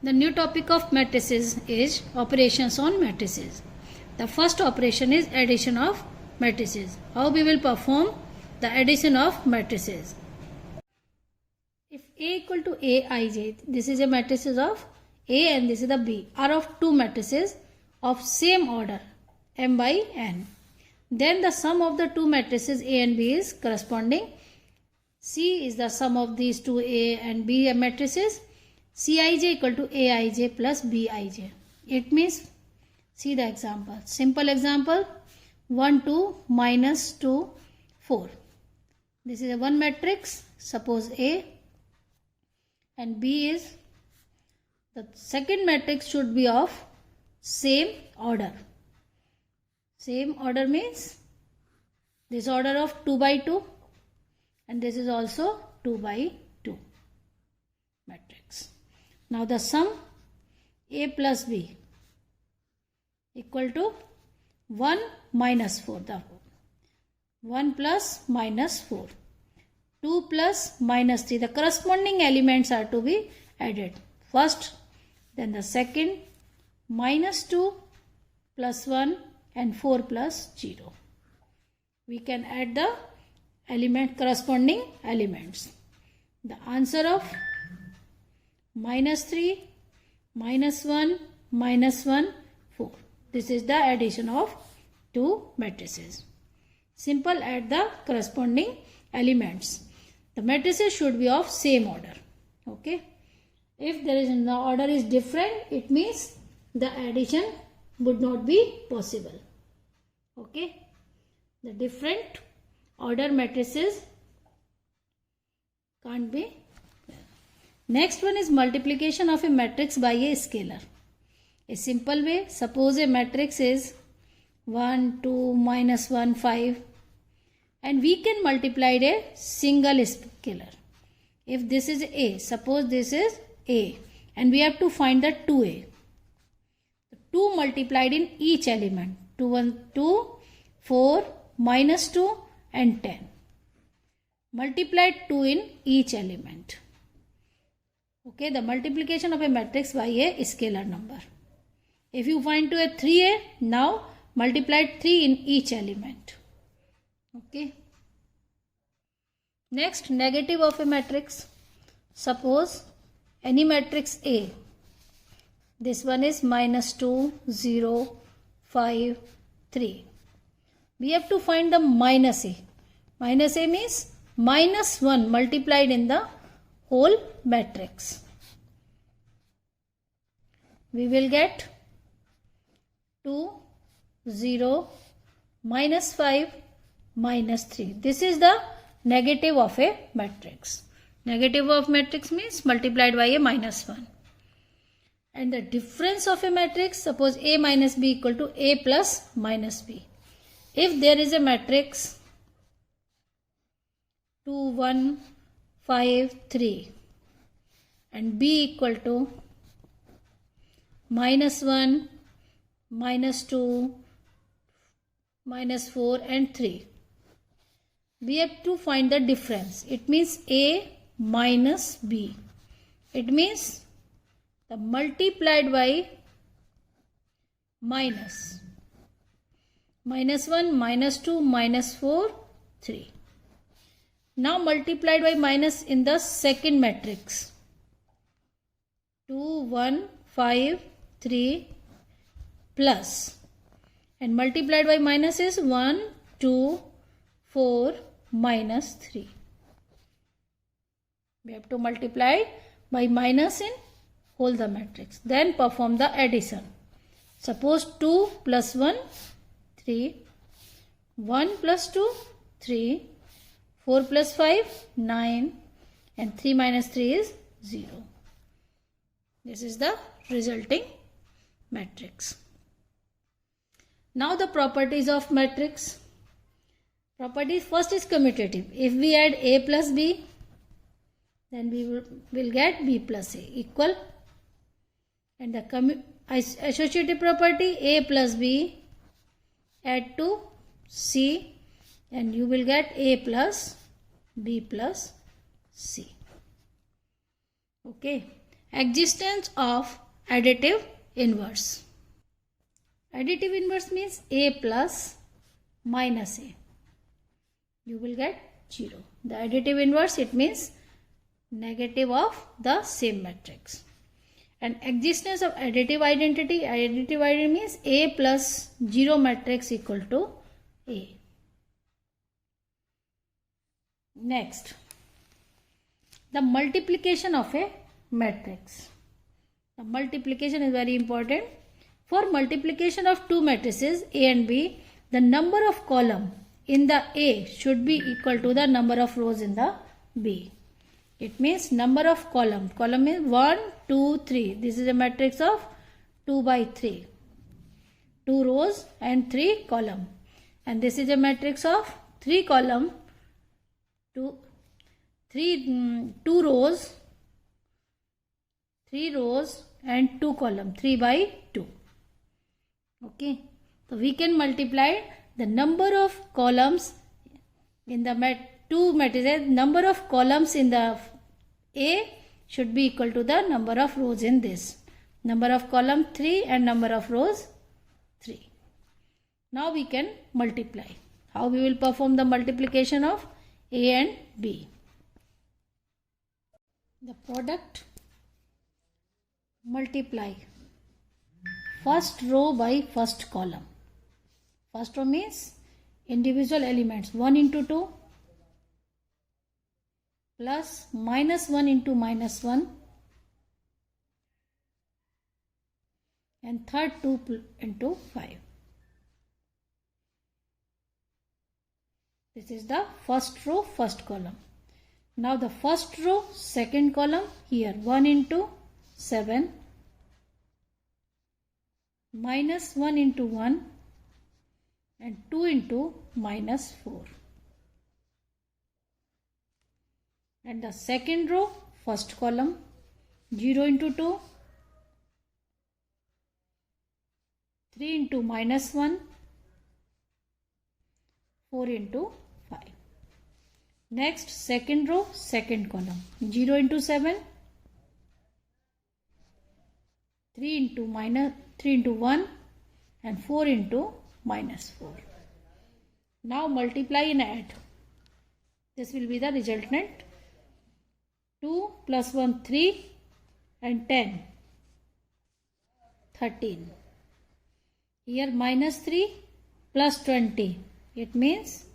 The new topic of matrices is operations on matrices. The first operation is addition of matrices. How we will perform the addition of matrices? If A equal to Aij, this is a matrices of A and this is the B, are of two matrices of same order m by n. Then the sum of the two matrices A and B is corresponding. C is the sum of these two A and B matrices. Cij equal to Aij plus Bij. It means, see the example. Simple example, 1, 2, minus 2, 4. This is a one matrix, suppose A, and B is, the second matrix should be of same order. Same order means this order of 2 by 2 and this is also 2 by 2 matrix. Now the sum A plus B equal to 1 minus 4. The 1 plus minus 4. 2 plus minus 3. The corresponding elements are to be added. First, then the second, minus 2 plus 1 and 4 plus 0. We can add the corresponding elements. The answer of minus 3, minus 1, minus 1, 4. This is the addition of two matrices. Simple, add the corresponding elements. The matrices should be of same order. Okay. If the order is different, it means the addition would not be possible. Okay. The different order matrices can't be. Next one is multiplication of a matrix by a scalar. A simple way, suppose a matrix is 1, 2, minus 1, 5 and we can multiply a single scalar. If this is A, suppose this is A and we have to find the 2A. 2 multiplied in each element. 2, 1, 2, 4, minus 2 and 10. Multiplied 2 in each element. Okay, the multiplication of a matrix by a scalar number. If you find to a 3A, now multiplied 3 in each element. Okay. Next, negative of a matrix. Suppose any matrix A. This one is minus 2, 0, 5, 3. We have to find the minus A. Minus A means minus 1 multiplied in the whole matrix. We will get 2, 0, minus 5, minus 3. This is the negative of a matrix. Negative of matrix means multiplied by a minus 1. And the difference of a matrix, suppose A minus B equal to A plus minus B. If there is a matrix 2, 1, 5, 3 and B equal to minus 1, minus 2, minus 4 and 3. We have to find the difference. It means A minus B. It means the multiplied by minus. Minus 1, minus 2, minus 4, 3. Now multiplied by minus in the second matrix. 2, 1, 5, 3 plus. And multiplied by minus is 1, 2, 4, minus 3. We have to multiply by minus in whole the matrix. Then perform the addition. Suppose 2 plus 1, 3. 1 plus 2, 3. 4 plus 5, 9. And 3 minus 3 is 0. This is the resulting matrix. Now the properties of matrix. Property first is commutative. If we add A plus B, then we will get B plus A equal. And the associative property A plus B add to C and you will get A plus B plus C. Okay. existence of additive inverse. Additive inverse means A plus minus A. You will get 0. The additive inverse, it means negative of the same matrix. And existence of additive identity means A plus 0 matrix equal to A. Next, the multiplication of a matrix. The multiplication is very important. For multiplication of two matrices A and B, the number of column in the A should be equal to the number of rows in the B. It means number of column. Column is 1, 2, 3. This is a matrix of 2 by 3. 2 rows and 3 column. And this is a matrix of 3 column, 2 rows, 3 rows and 2 column, 3 by 2. Okay. So we can multiply the number of columns in the two matrices. Number of columns in the A should be equal to the number of rows in this. Number of column 3 and number of rows 3. Now we can multiply. How we will perform the multiplication of A and B? The product multiply first row by first column. First row means individual elements 1 into 2 plus minus 1 into minus 1 and third 2 into 5. This is the first row, first column. Now the first row, second column, here 1 into 7 minus 1 into 1 and 2 into minus 4. And the second row, first column, 0 into 2, 3 into minus 1, 4 into 5. Next, second row, second column, 0 into 7, 3 into 1 and 4 into minus 4. Now multiply and add. This will be the resultant. 2 plus 1, 3 and 10, 13. Here minus 3 plus 20, it means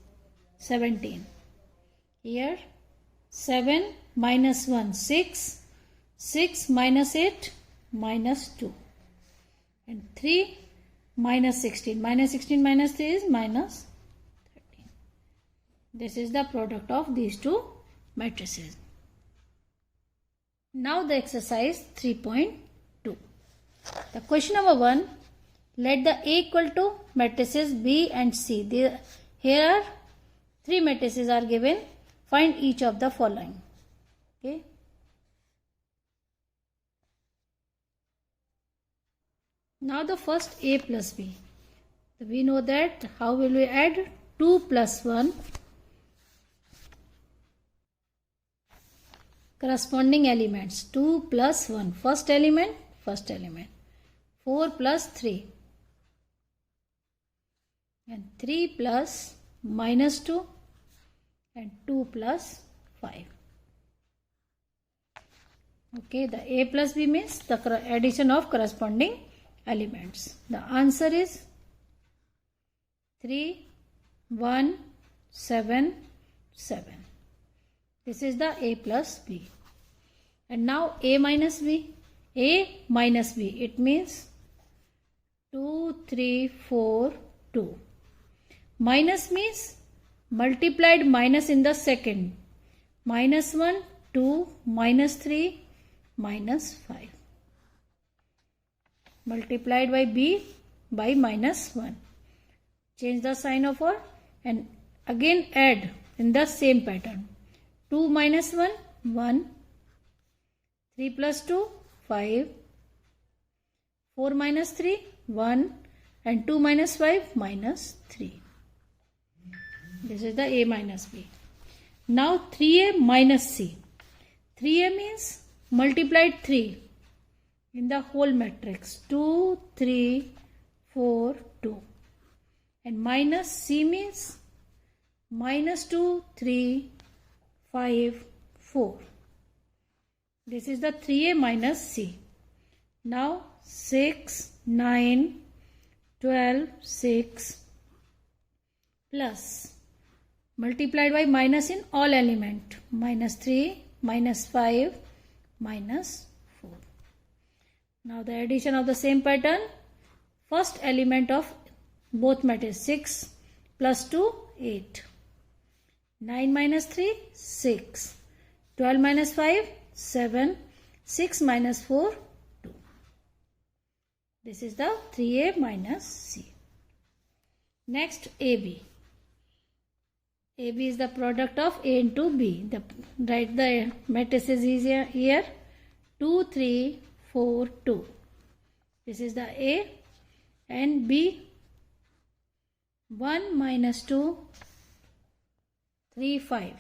17. Here 7 minus 1, 6, 6 minus 8, minus 2 and 3 minus 16. Minus 16 minus 3 is minus 13. This is the product of these two matrices. Now the exercise 3.2. The question number 1. Let the A equal to matrices B and C. Here are 3 matrices are given. Find each of the following. Okay. Now the first A plus B. We know that how will we add 2 plus 1. Corresponding elements 2 plus 1. First element. 4 plus 3. And 3 plus minus 2 and 2 plus 5. Okay, the A plus B means the addition of corresponding elements. The answer is 3, 1, 7, 7. This is the A plus B. And now A minus B. A minus B. It means 2, 3, 4, 2. Minus means multiplied minus in the second. Minus 1, 2, minus 3, minus 5. Multiplied by B by minus 1. Change the sign of or and again add in the same pattern. 2 minus 1, 1. 3 plus 2, 5. 4 minus 3, 1. And 2 minus 5, minus 3. This is the A minus B. Now 3A minus C. 3A means multiplied 3 in the whole matrix. 2, 3, 4, 2. And minus C means minus 2, 3, 5, 4. This is the 3A minus C. Now 6, 9, 12, 6 plus multiplied by minus in all element. Minus 3, minus 5, minus 4. Now the addition of the same pattern. First element of both matrices, 6 plus 2, 8. 9 minus 3, 6. 12 minus 5, 7. 6 minus 4, 2. This is the 3A minus C. Next, AB. AB is the product of A into B. Write the matrices is here. 2, 3, 4, 2. This is the A. And B. 1 minus 2, 3, 5.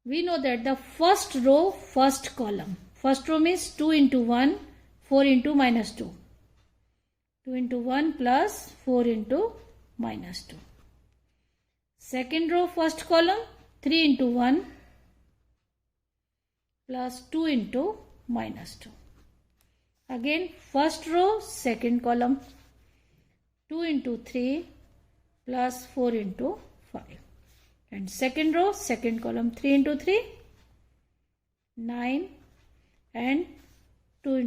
We know that the first row, first column. First row means 2 into 1, 4 into minus 2. 2 into 1 plus 4 into minus 2. Second row, first column, 3 into 1 plus 2 into minus 2. Again, first row, second column, 2 into 3 plus 4 into 5. And second row, second column, 3 into 3, 9 and 3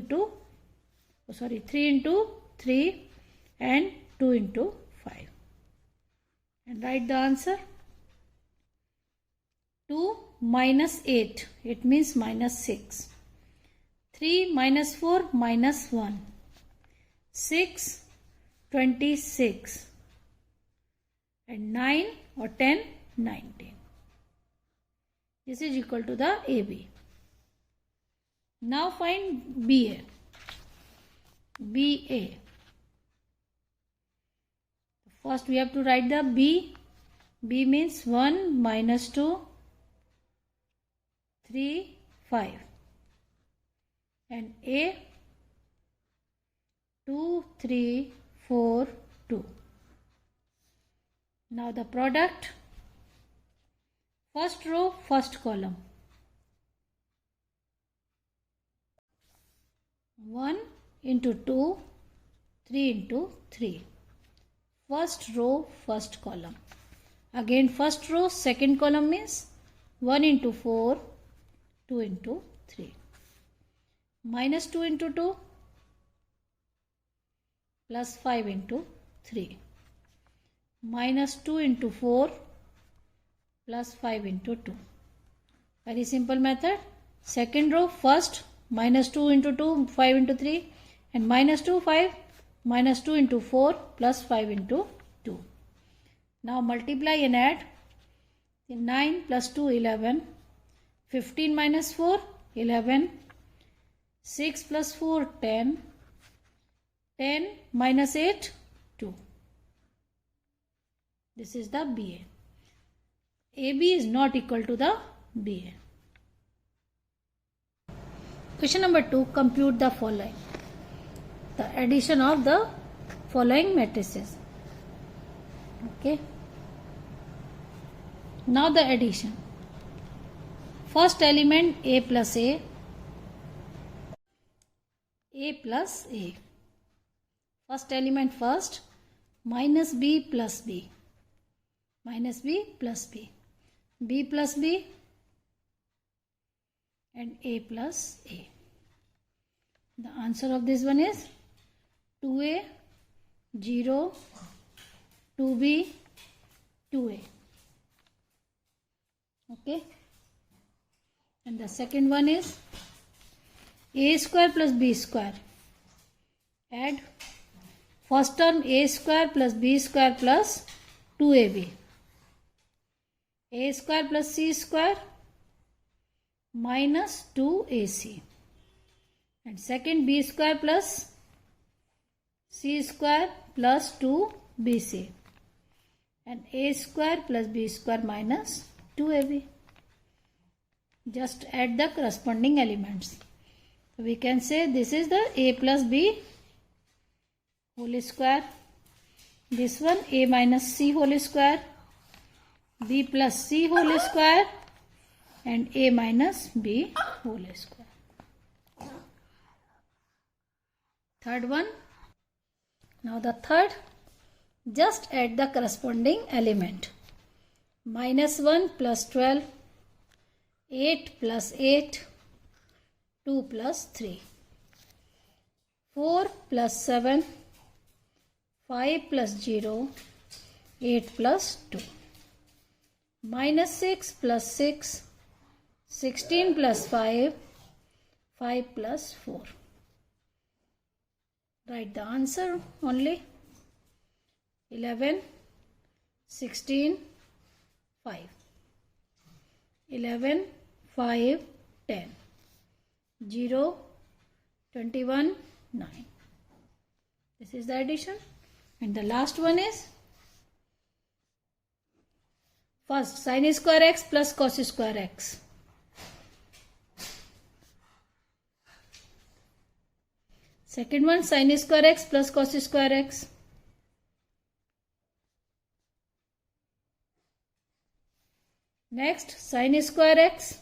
into 3 and 2 into 5. And write the answer. 2 minus 8, it means minus 6. 3 minus 4 minus 1. 6, 26. And 9 or 10, 19. This is equal to the AB. Now find BA. BA. First we have to write the B. B means 1 minus 2, 3, 5. And A, 2, 3, 4, 2. Now the product. First row, first column. 1 into 2, 3 into 3. First row, first column. Again first row, second column means 1 into 4, 2 into 3. Minus 2 into 2 plus 5 into 3. Minus 2 into 4 plus 5 into 2. Very simple method. Second row, first, minus 2 into 2, 5 into 3, and minus 2, 5, minus 2 into 4 plus 5 into 2. Now multiply and add. 9 plus 2, 11. 15 minus 4, 11. 6 plus 4, 10. 10 minus 8, 2. This is the BA. AB is not equal to the BA. Question number 2. Compute the following. The addition of the following matrices. Okay. Now the addition. First element A plus A. A plus A. First element first. Minus B plus B. Minus B plus B. B plus B and A plus A. The answer of this one is 2A, 0, 2B, 2A. Okay. And the second one is A square plus B square. Add first term A square plus B square plus 2AB. A square plus C square minus 2AC. And second B square plus C square plus 2BC. And A square plus B square minus 2AB. Just add the corresponding elements. We can say this is the a plus b whole square. This one a minus c whole square, b plus c whole square, and a minus b whole square. Third one. Now the third, just add the corresponding element. Minus 1 plus 12, 8 plus 8, 2 plus 3, 4 plus 7, 5 plus 0, 8 plus 2, minus 6 plus 6, 16 plus 5, 5 plus 4. Write the answer only. 11, 16, 5. 11, 5, 10. 0, 21, 9. This is the addition. And the last one is first sin square x plus cos square x. Second one sin square x plus cos square x. Next sin square x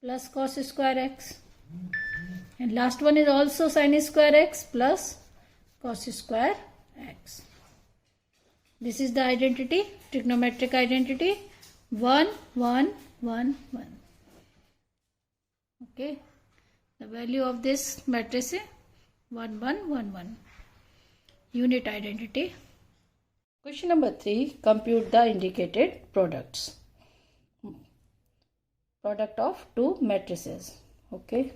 plus cos square x. And last one is also sin square x plus cos square x. This is the identity, trigonometric identity 1, 1, 1, 1. Okay. The value of this matrix is 1, 1, 1, 1. Unit identity. Question number 3. Compute the indicated products. Product of two matrices. Okay.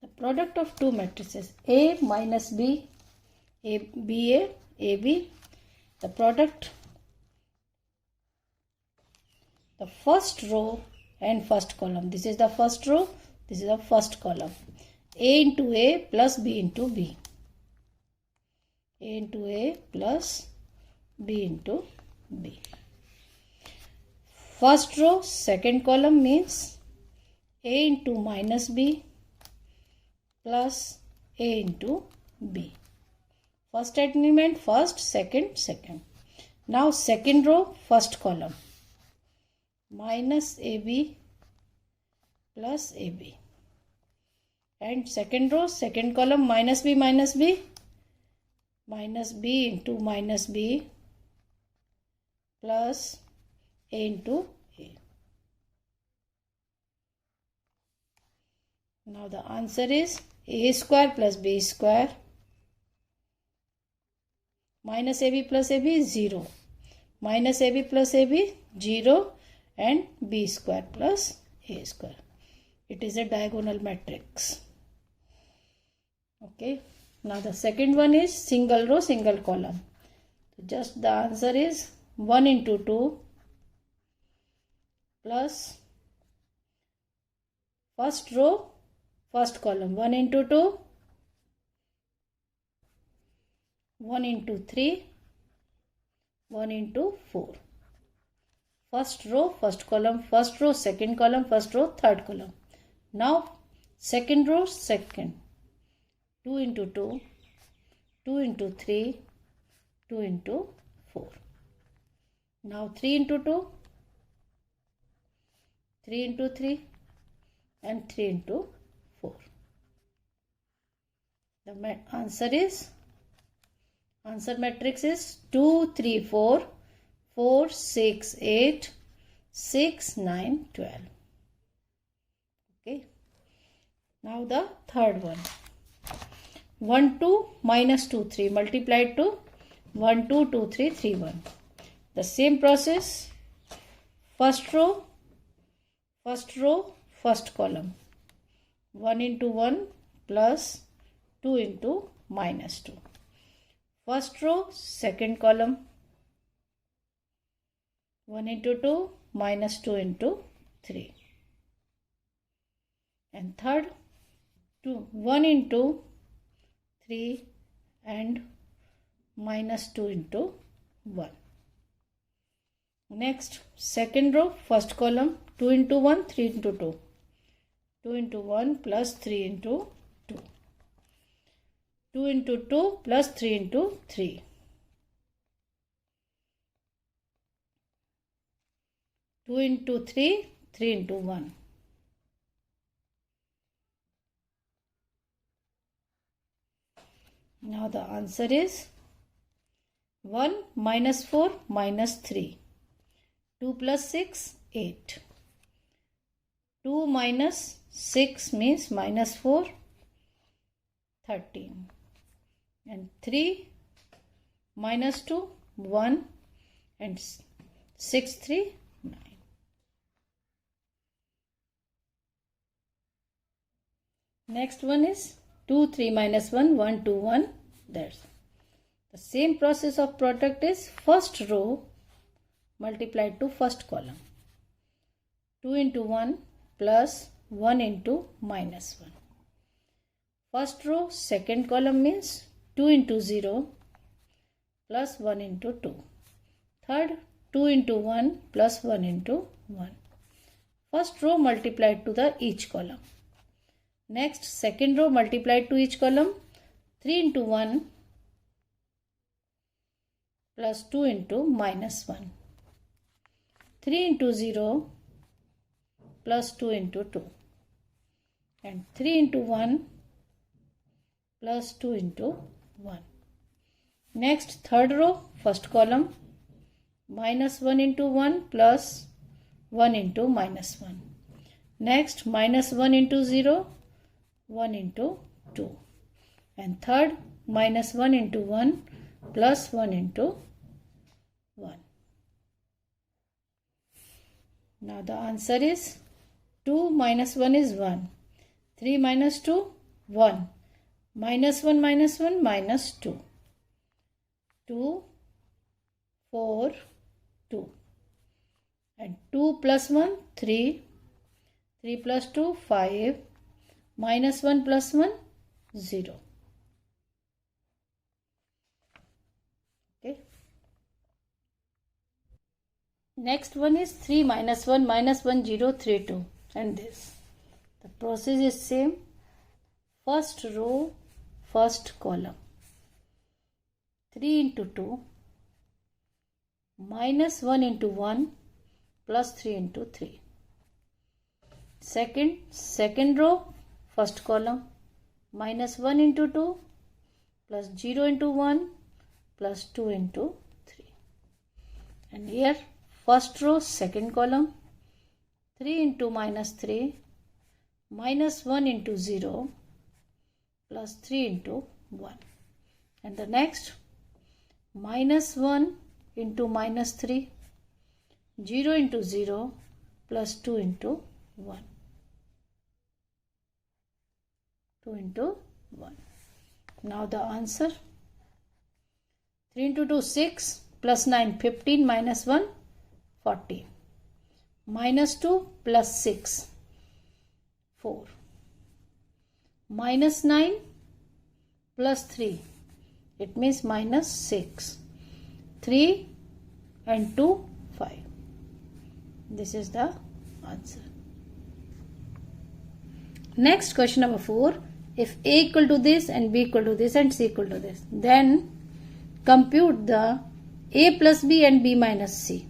The product of two matrices A minus B, BA, AB. The product, the first row and first column. This is the first row, this is the first column. A into A plus B into B. A into A plus B into B. First row, second column means A into minus B plus A into B. First element, first, second, second. Now second row, first column. Minus AB plus AB. And second row, second column, minus B minus B. Minus B into minus B plus A into A. Now the answer is A square plus B square. Minus AB plus AB 0. Minus AB plus AB 0 and B square plus A square. It is a diagonal matrix. Okay. Now the second one is single row, single column. So just the answer is 1 into 2 plus first row, first column 1 into 2, 1 into 3, 1 into 4. First row, first column, first row, second column, first row, third column. Now second row, second. 2 into 2, 2 into 3, 2 into 4. Now 3 into 2, 3 into 3 and 3 into 4. The answer matrix is 2, 3, 4, 4, 6, 8, 6, 9, 12. Okay. Now the third one. 1, 2, minus 2, 3 multiplied to 1, 2, 2, 3, 3, 1. The same process. First row, first column. 1 into 1 plus 2 into minus 2. First row, second column. 1 into 2 minus 2 into 3. And third, 1 into 3 and minus 2 into 1. Next, second row, first column, 2 into 1, 3 into 2. 2 into 1 plus 3 into 2. 2 into 2 plus 3 into 3. 2 into 3, 3 into 1. Now the answer is 1 minus 4 minus 3. 2 plus 6, 8. 2 minus 6 means minus 4, 13. And 3 minus 2, 1. And 6, 3, 9. Next one is 2, 3 minus 1, 1, 2, 1. That's the same process of product is first row multiplied to first column. 2 into 1 plus 1 into minus 1. First row second column means 2 into 0 plus 1 into 2. Third, 2 into 1 plus 1 into 1. First row multiplied to the each column. Next, second row multiplied to each column. 3 into 1 plus 2 into minus 1. 3 into 0 plus 2 into 2. And 3 into 1 plus 2 into 1. Next, third row, first column, minus 1 into 1 plus 1 into minus 1. Next, minus 1 into 0, 1 into 2. And third, minus 1 into 1 plus 1 into 1. Now the answer is 2 minus 1 is 1. 3 minus 2, 1. Minus 1 minus 1 minus 2. 2, 4, 2. And 2 plus 1, 3. 3 plus 2, 5. Minus 1 plus 1, 0. Okay. Next one is 3 minus 1 minus 1, 0, 3, 2. And this. The process is same. First row, first column. 3 into 2 minus 1 into 1 plus 3 into 3. Second row, first column, minus 1 into 2 plus 0 into 1 plus 2 into 3. And here, first row, second column, 3 into minus 3 minus 1 into 0 plus 3 into 1. And the next, minus 1 into minus 3, 0 into 0 plus 2 into 1. 2 into 1. Now the answer, 3 into 2, 6 plus 9, 15 minus 1, 14. Minus 2 plus 6, 4. Minus 9 plus 3, it means minus 6. 3 and 2, 5. This is the answer. Next, question number 4. If A equal to this and B equal to this and C equal to this, then compute the A plus B and B minus C.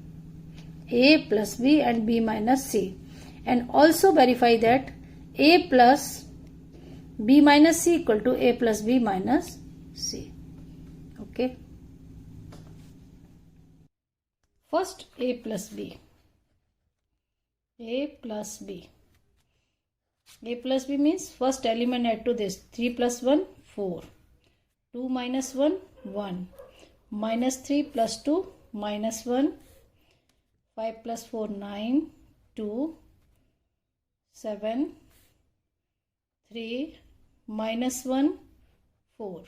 A plus B and B minus C. And also verify that A plus B minus C equal to A plus B minus C. Okay. First, A plus B. A plus B. A plus B means first element add to this. 3 plus 1, 4. 2 minus 1, 1. Minus 3 plus 2, minus 1. 5 plus 4, 9. 2, 7. 3, minus 1, 4.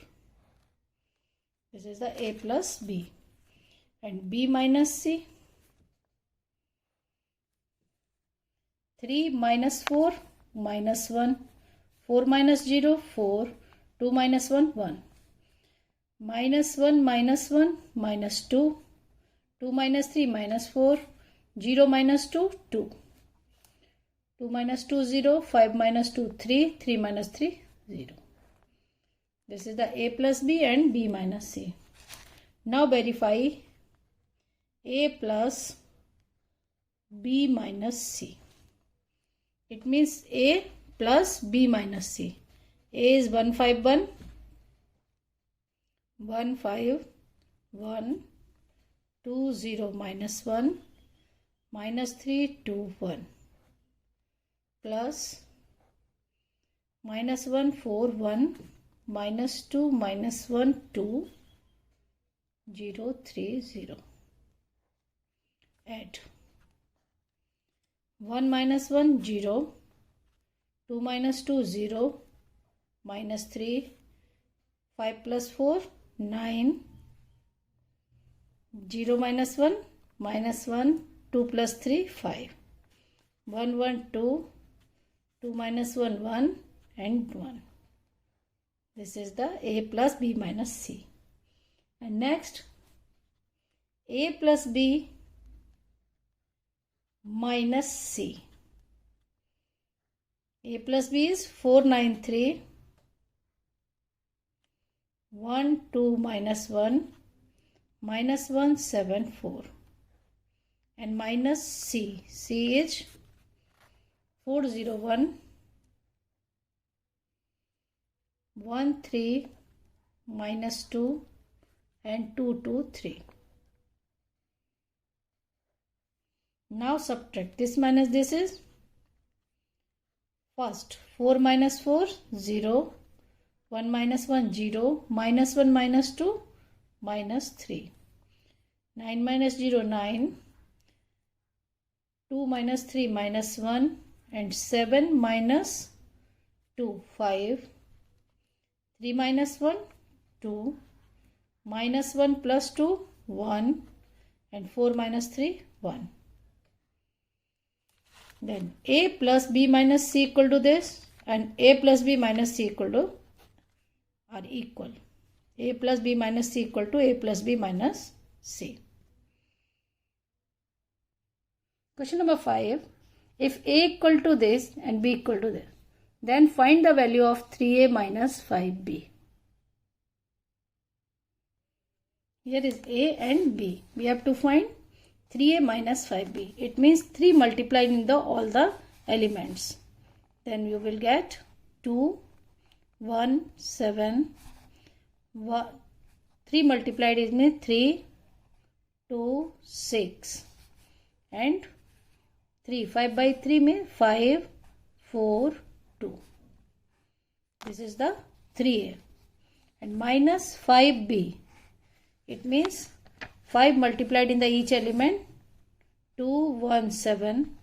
This is the A plus B. And B minus C. 3 minus 4, minus 1. 4 minus 0, 4. 2 minus 1, 1. Minus 1, minus 1, minus 2. 2 minus 3 minus 4, 0 minus 2, 2. 2 minus 2, 0, 5 minus 2, 3, 3 minus 3, 0. This is the A plus B and B minus C. Now verify A plus B minus C. It means A plus B minus C. A is 151, 151, 2, 0 minus 1, minus 3, 2, 1, plus minus 1, 4, 1, minus 2, minus 1, 2, 0, 3, 0. Add 1 minus 1, 0, 2 minus 2, 0, minus 3, 5 plus 4, 9, 0 minus 1, minus 1, 2 plus 3, 5, 1, 1, 2, 2 minus 1, 1 and 1. This is the A plus B minus C. And next, A plus B minus C. A plus B is 493, 1, 2 minus 1, minus 1, 7, 4. And minus C. C is 401, 1, 3, minus 2 and 2, 2, 3. Now subtract this minus this is first 4 minus 4, 0, 1 minus 1, 0, minus 1 minus 2, minus 3. 9 minus 0, 9, 2 minus 3, minus 1 and 7 minus 2, 5, 3 minus 1, 2, minus 1 plus 2, 1 and 4 minus 3, 1. Then A plus B minus C equal to this and A plus B minus C equal to are equal. A plus B minus C equal to A plus B minus C. Question number 5. If A equal to this and B equal to this, then find the value of 3A minus 5B. Here is A and B. We have to find 3A minus 5B. It means 3 multiplied in all the elements. Then you will get 2, 1, 7, 1, 3 multiplied is 3, 2, 6 and 3. 5 by 3 means 5, 4, 2. This is the 3A. And minus 5B. It means 5 multiplied in each element. 2, 1, 7,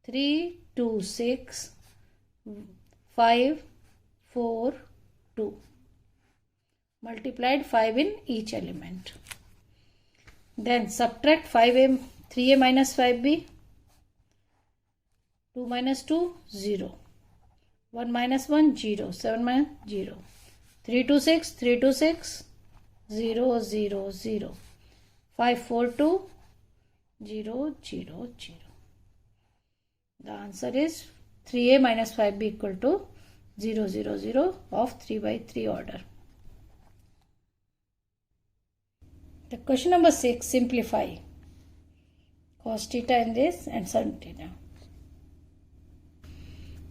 3, 2, 6, 5, 4, 2. Multiplied 5 in each element. Then subtract 5A, 3A minus 5B. 2 minus 2, 0. 1 minus 1, 0. 7 minus 0. 3 to 6, 3 to 6, 0, 0, 0. 5, 4, 2, 0, 0, 0. The answer is 3A minus 5B equal to 0, 0, 0 of 3 by 3 order. The question number 6, simplify cos theta in this and sin theta.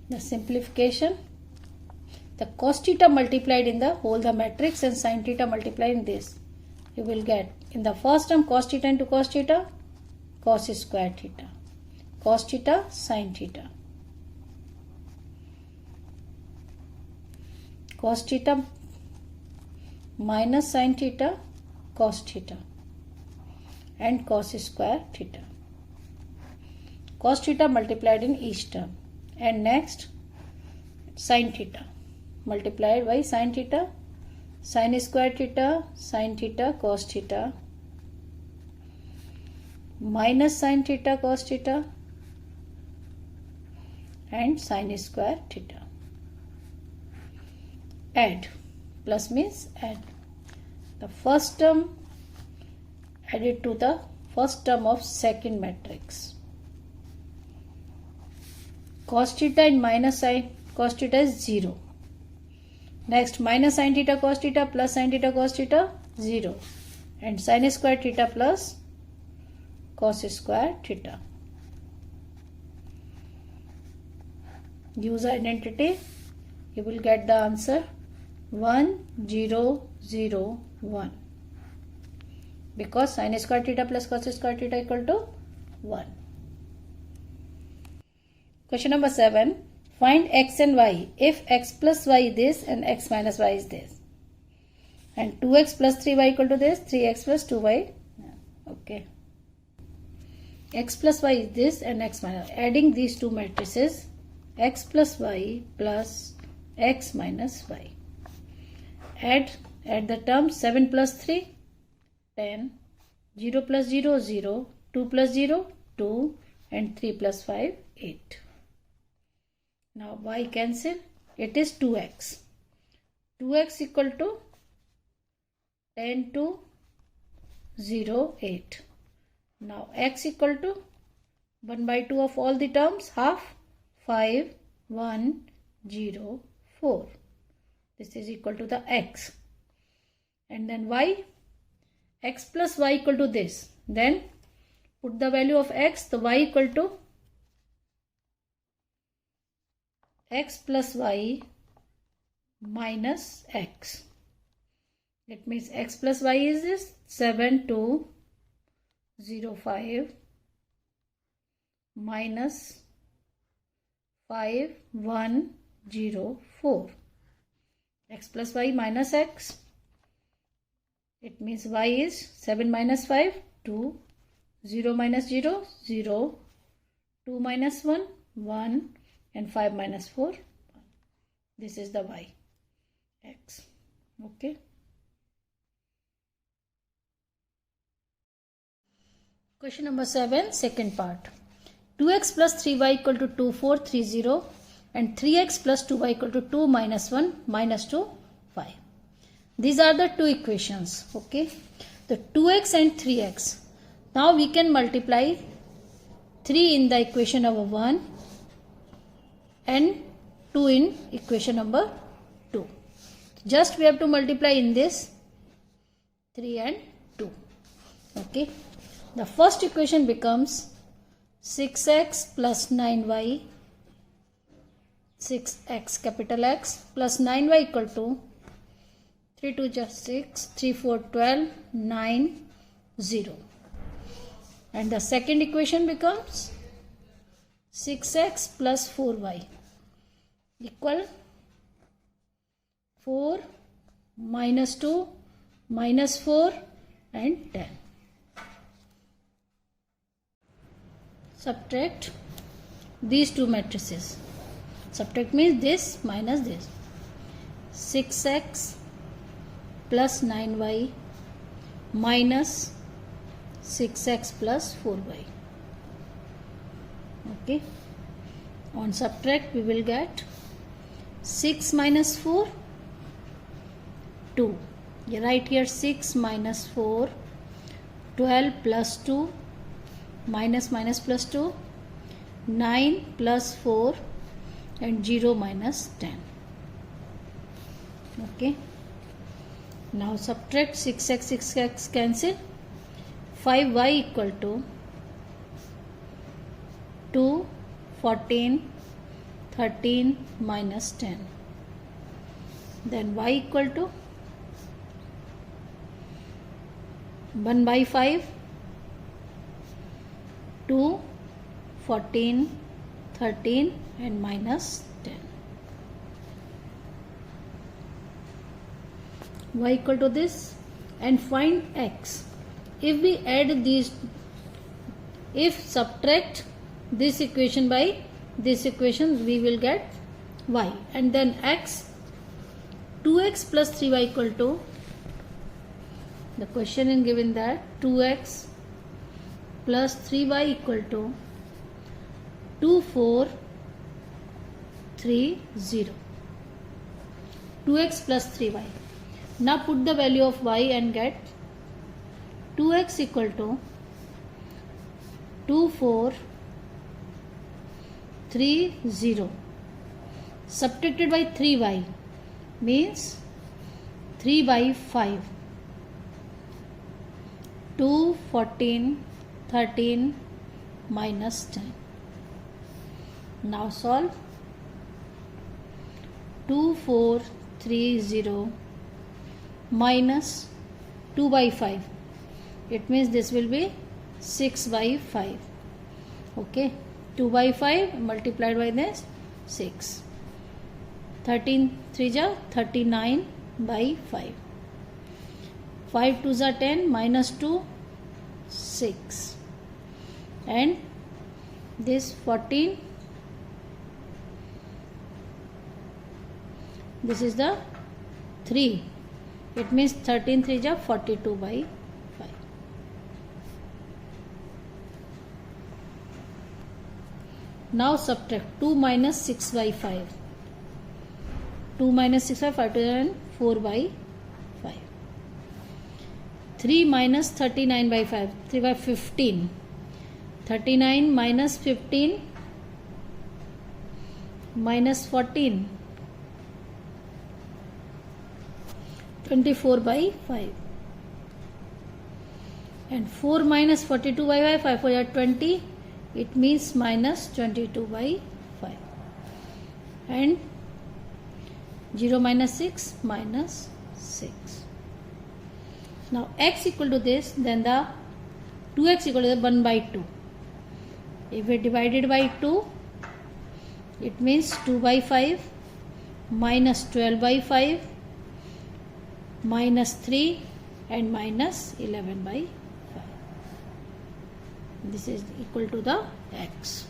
The simplification, the cos theta multiplied in the whole the matrix and sin theta multiplied in this. You will get in the first term cos theta into cos theta, cos square theta, cos theta, sin theta. Cos theta minus sin theta, cos theta and cos square theta. Cos theta multiplied in each term. And next sin theta multiplied by sin theta, sin square theta, sin theta, cos theta, minus sin theta, cos theta and sin square theta. Add, plus means add. The first term add it to the first term of second matrix. Cos theta and minus sin cos theta is 0. Next, minus sin theta cos theta plus sin theta cos theta 0. And sin square theta plus cos square theta. Use identity. You will get the answer 1, 0, 0, 1. Because sin square theta plus cos square theta equal to 1. Question number 7. Find x and y if x plus y is this and x minus y is this. And 2x plus 3y equal to this, 3x plus 2y. Okay. X plus y is this and x minus. Adding these two matrices, x plus y plus x minus y. Add the terms 7 plus 3, 10, 0 plus 0, 0, 2 plus 0, 2 and 3 plus 5, 8. Now y cancel, it is 2x. 2x equal to 10 to 0, 8. Now x equal to 1 by 2 of all the terms, half, 5, 1, 0, 4. This is equal to the x. And then y, x plus y equal to this. Then put the value of x, the y equal to x plus y minus x. It means x plus y is this 7 2 0 5 minus 5 1 0 4. X plus y minus x. It means y is 7 minus 5 2, 0 minus 0 0, 2 minus 1 1 and 5 minus 4 1. This is the y x. Okay. Question number 7, second part. 2x plus 3y equal to 2 4 3 0 and 3x plus 2y equal to 2 minus 1 minus 2 5. These are the two equations. Okay. The 2x and 3x. Now we can multiply 3 in the equation number 1 and 2 in equation number 2. Just we have to multiply in this 3 and 2. Okay. The first equation becomes 6x plus 9y, 6x capital X plus 9y equal to 3 2 just 6, 3 4 12, 9 0. And the second equation becomes 6x plus 4y equal 4 minus 2 minus 4 and 10. Subtract these two matrices. Subtract means this minus this. 6x plus 9y minus 6x plus 4y. Okay. On subtract we will get 6 minus 4, 2. You write here 6 minus 4, 12 plus 2, minus minus plus 2, 9 plus 4 and 0 minus 10. Okay. Now subtract 6x, 6x cancel. 5y equal to 2, 14, 13 minus 10. Then y equal to 1 by 5, 2, 14, 13 and minus 10. Y equal to this and find x. If we add these, if subtract this equation by this equation, we will get y. And then x, 2x plus 3y equal to, the question is given that 2x plus 3y equal to 2 4 3 0. 2x plus 3y. Now put the value of y and get 2x equal to 2430 subtracted by 3y means 3 by 5. 2, 14, 13 minus 10. Now solve. 2430 minus 2 by 5. It means this will be 6 by 5. Okay. 2 by 5 multiplied by this 6. 13 3 ja 39 by 5. 5 2 are 10 minus 2 6 and this 14, this is the 3, it means 13 3 ja 42 by 5. Now subtract 2 minus 6 by 5. 2 minus 6 by 5 to 4 by 5. 3 minus 39 by 5. 3 by 15. 39 minus 15 minus 14. 24 by 5. And 4 minus 42 by 5. 5 for 20. It means minus 22 by 5. And 0 minus 6 minus 6. Now x equal to this, then the 2x equal to the 1 by 2. If we divide it by 2, it means 2 by 5 minus 12 by 5 minus 3 and minus 11 by 5. This is equal to the x.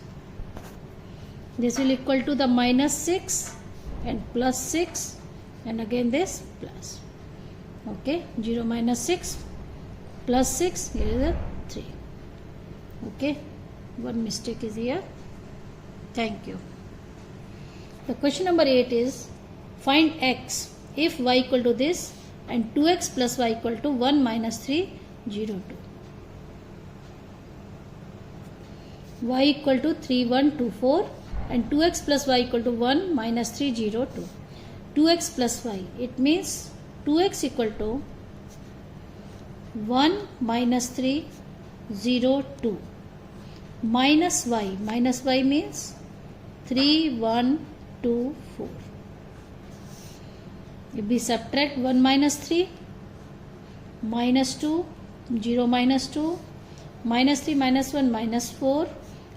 This will equal to the minus 6 and plus 6 and again this plus. Okay, 0 minus 6 plus 6, here is a 3. Okay, one mistake is here. Thank you. The question number 8 is find x if y equal to this and 2x plus y equal to 1 minus 3 0 2. Y equal to 3 1 2 4 and 2x plus y equal to 1 minus 3 0 2. 2x plus y, it means 2x equal to 1 minus 3 0 2 minus y means 3 1 2 4. If we subtract 1 minus 3 minus 2 0 minus 2 minus 3 minus 1 minus 4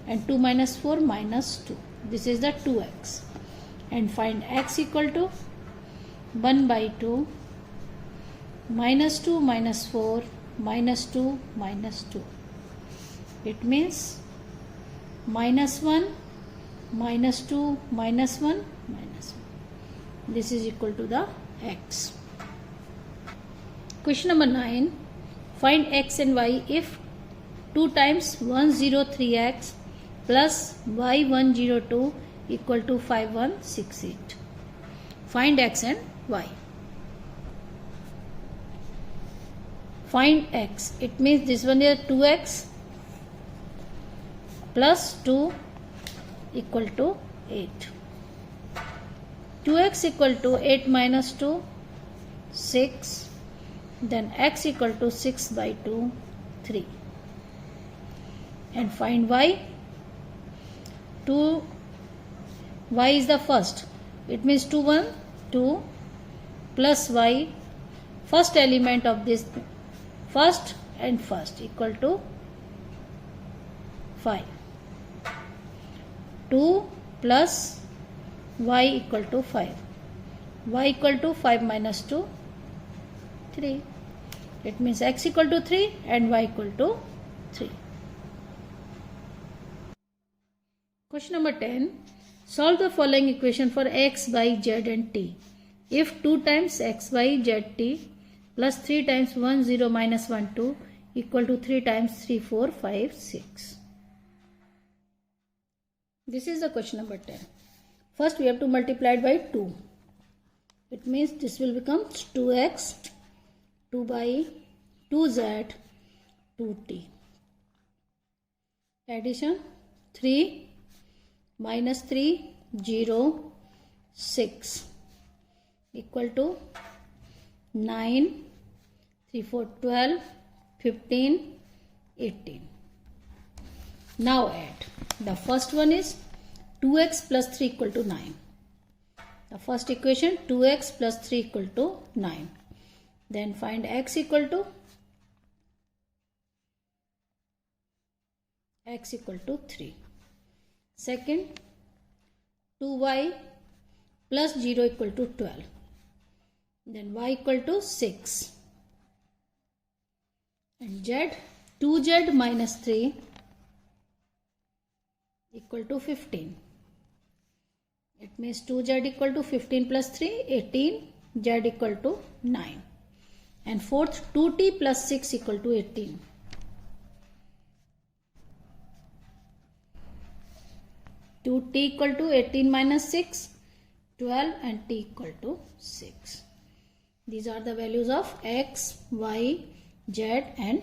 and 2 minus 4 minus 2. This is the 2x. And find x equal to 1 by 2 minus 2 minus 4 minus 2 minus 2. It means minus 1 minus 2 minus 1 minus 1. This is equal to the x. Question number 9. Find x and y if 2 times 103x plus y102 equal to 5168. Find x and y. Find x. It means this one is 2x plus 2 equal to 8. 2x equal to 8 minus 2, 6. Then x equal to 6 by 2, 3. And find y. 2, y is the first. It means 2 1, 2 plus y. First element of this first and first equal to 5. 2 plus y equal to 5. Y equal to 5 minus 2, 3. It means x equal to 3 and y equal to 3. Question number 10. Solve the following equation for x, y, z and t. If 2 times x, y, z, t plus 3 times 1, 0 minus 1, 2 equal to 3 times 3, 4, 5, 6. This is the question number 10. First we have to multiply it by 2. It means this will become 2x, 2 by 2z 2t. Addition 3 minus 3 0 6 equal to 9 3 4 12 15 18. Now add. The first one is 2x plus 3 equal to 9. The first equation 2x plus 3 equal to 9. Then find x equal to 3. Second, 2y plus 0 equal to 12. Then y equal to 6. And z, 2z minus 3 equal to 15. It means 2z equal to 15 plus 3, 18, z equal to 9. And fourth, 2t plus 6 equal to 18. 2t equal to 18 minus 6, 12, and t equal to 6. These are the values of x, y, z and